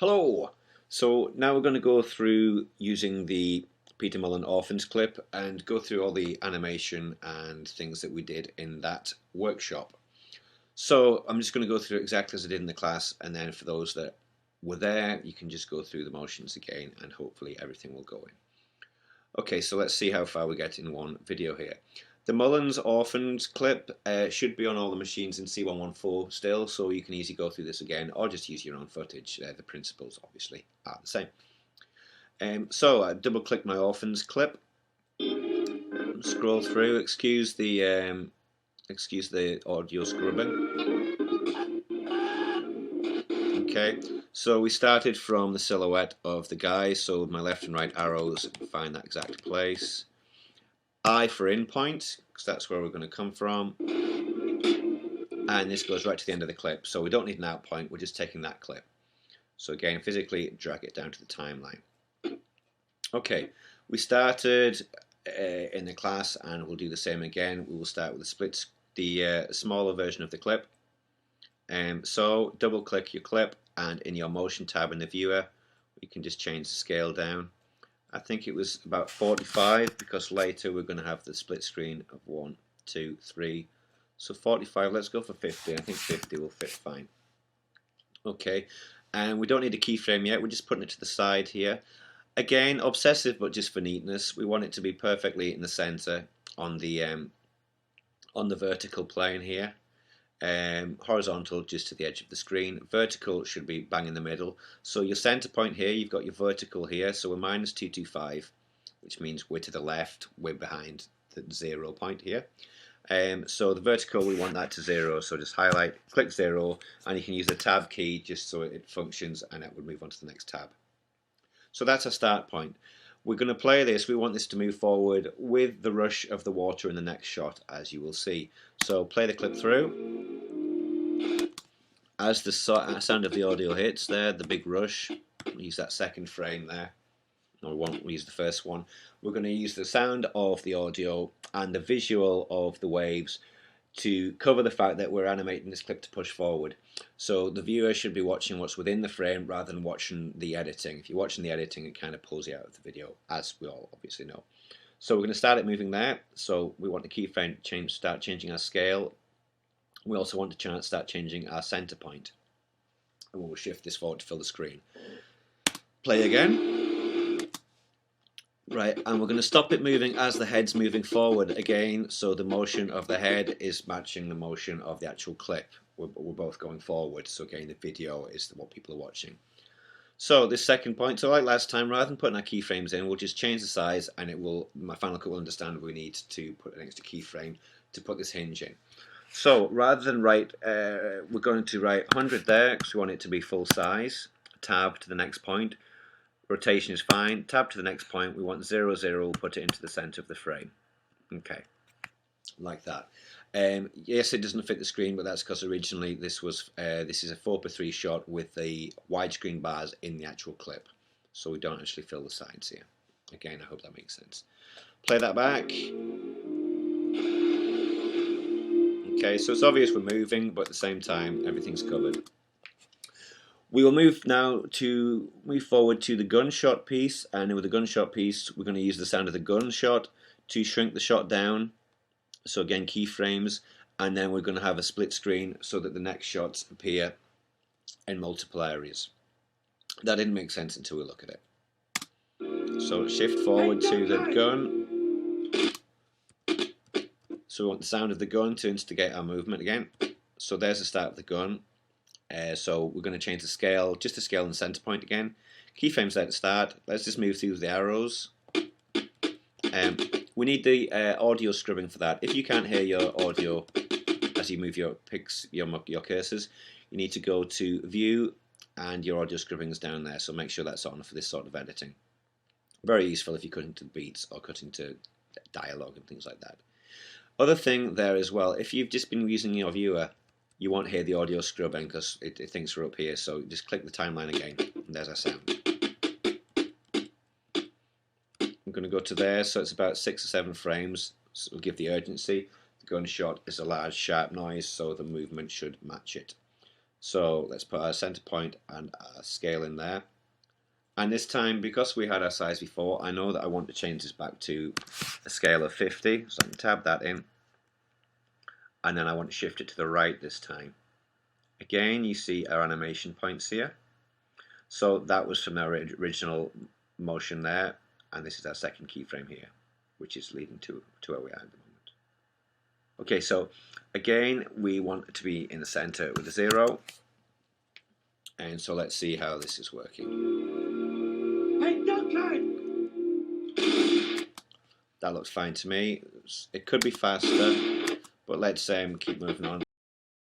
Hello! So now we're going to go through using the Peter Mullen Orphans clip and go through all the animation and things that we did in that workshop. So I'm just going to go through exactly as I did in the class, and then for those that were there, you can just go through the motions again and hopefully everything will go in. Okay, so let's see how far we get in one video here. The Mullins Orphans clip should be on all the machines in C114 still, so you can easily go through this again or just use your own footage. The principles obviously are the same. So I double click my Orphans clip, scroll through, excuse the audio scrubbing. Okay, so we started from the silhouette of the guy, so with my left and right arrows find that exact place. I for in point, because that's where we're going to come from, and this goes right to the end of the clip, so we don't need an out point, we're just taking that clip. So again, physically drag it down to the timeline. Okay, we started in the class and we'll do the same again. We will start with the smaller version of the clip. So double click your clip, and in your motion tab in the viewer you can just change the scale down. I think it was about 45 because later we're going to have the split screen of 1, 2, 3. So 45, let's go for 50. I think 50 will fit fine. Okay, and we don't need a keyframe yet, we're just putting it to the side here. Again, obsessive but just for neatness. We want it to be perfectly in the center on the vertical plane here. Horizontal just to the edge of the screen. Vertical should be bang in the middle. So your center point here, you've got your vertical here, so we're minus 225, which means we're to the left, we're behind the 0 point here. So the vertical, we want that to 0, so just highlight, click 0, and you can use the tab key just so it functions and it will move on to the next tab. So that's our start point. We're going to play this, we want this to move forward with the rush of the water in the next shot, as you will see. So play the clip through. As the sound of the audio hits there, the big rush, we'll use that second frame there. No, we won't use the first one. We're going to use the sound of the audio and the visual of the waves to cover the fact that we're animating this clip to push forward. So the viewer should be watching what's within the frame rather than watching the editing. If you're watching the editing, it kind of pulls you out of the video, as we all obviously know. So we're going to start it moving there. So we want the keyframe start changing our scale. We also want to start changing our center point. And we'll shift this forward to fill the screen. Play again. Right, and we're going to stop it moving as the head's moving forward again, so the motion of the head is matching the motion of the actual clip. We're both going forward, so again the video is what people are watching. So this second point, so like last time, rather than putting our keyframes in, we'll just change the size and it will, my Final Cut will understand we need to put an extra keyframe to put this hinge in. So rather than write, we're going to write 100 there because we want it to be full size, tab to the next point. Rotation is fine. Tab to the next point. We want 0, 0. We'll put it into the center of the frame. Okay, like that. Yes, it doesn't fit the screen, but that's because originally this is a 4:3 shot with the widescreen bars in the actual clip, so we don't actually fill the sides here. Again, I hope that makes sense. Play that back. Okay, so it's obvious we're moving, but at the same time, everything's covered. We will move forward to the gunshot piece, and with the gunshot piece we're going to use the sound of the gunshot to shrink the shot down. So again, keyframes, and then we're going to have a split screen so that the next shots appear in multiple areas. That didn't make sense until we look at it. So shift forward to the gun. So we want the sound of the gun to instigate our movement again. So there's the start of the gun. So we're going to change the scale, just the scale and the center point again. Keyframes there to start. Let's just move through the arrows. We need the audio scrubbing for that. If you can't hear your audio as you move your cursors, you need to go to View, and your audio scrubbing is down there. So make sure that's on for this sort of editing. Very useful if you're cutting to beats or cutting to dialogue and things like that. Other thing there as well, if you've just been using your viewer, you won't hear the audio scrubbing because it thinks we're up here, so just click the timeline again, and there's our sound. I'm going to go to there, so it's about 6 or 7 frames, so we'll give the urgency. The gunshot is a large, sharp noise, so the movement should match it. So let's put our center point and our scale in there. And this time, because we had our size before, I know that I want to change this back to a scale of 50, so I can tab that in. And then I want to shift it to the right this time. Again, you see our animation points here. So that was from our original motion there, and this is our second keyframe here, which is leading to where we are at the moment. Okay, so again, we want it to be in the center with a 0. And so let's see how this is working. Hey, doctor! That looks fine to me. It could be faster, but let's keep moving on.